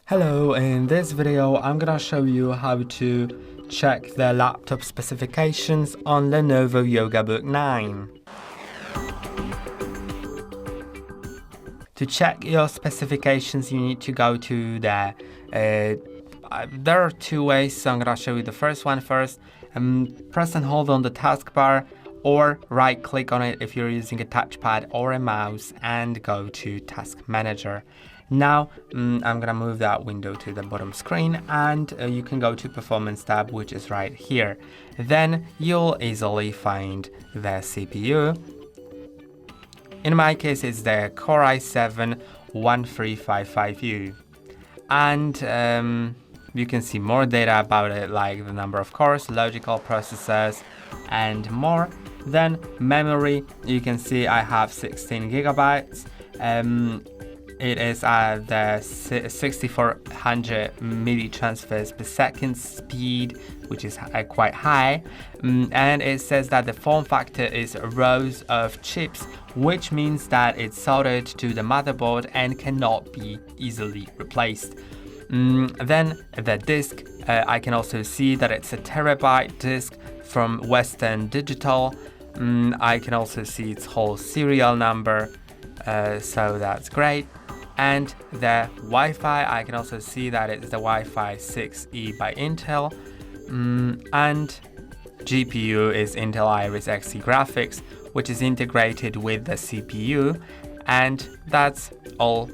Hello, in this video I'm gonna show you how to check the laptop specifications on Lenovo Yoga Book 9. To check your specifications, you need to go to the there are two ways, so I'm gonna show you the first one first. Press and hold on the taskbar or right click on it if you're using a touchpad or a mouse and go to Task Manager. Now I'm gonna move that window to the bottom screen and you can go to Performance tab, which is right here. Then you'll easily find the CPU. In my case it's the Core i7-1355U, and you can see more data about it, like the number of cores, logical processors and more. Then memory, you can see I have 16 gigabytes. It is at the 6400 milli transfers per second speed, which is quite high. And it says that the form factor is rows of chips, which means that it's soldered to the motherboard and cannot be easily replaced. Then the disk, I can also see that it's a terabyte disk from Western Digital. I can also see its whole serial number, so that's great. And the Wi-Fi, I can also see that it's the Wi-Fi 6E by Intel. And GPU is Intel Iris Xe graphics, which is integrated with the CPU. And that's all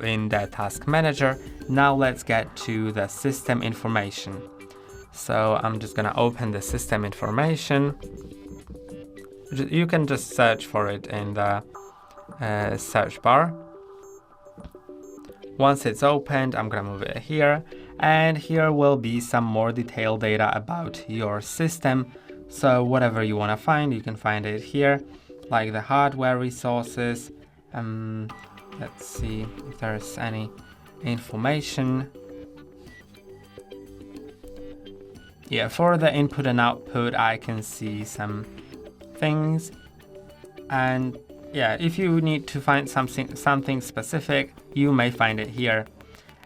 in the Task Manager. Now let's get to the system information. So I'm just gonna open the system information. You can just search for it in the search bar. Once it's opened, I'm gonna move it here, and here will be some more detailed data about your system. So whatever you wanna find, you can find it here, like the hardware resources. Let's see if there's any information. Yeah, for the input and output, I can see some things. And yeah, if you need to find something specific, you may find it here.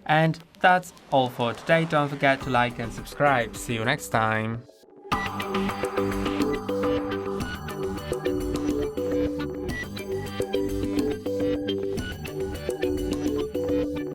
And that's all for today. Don't forget to like and subscribe. See you next time.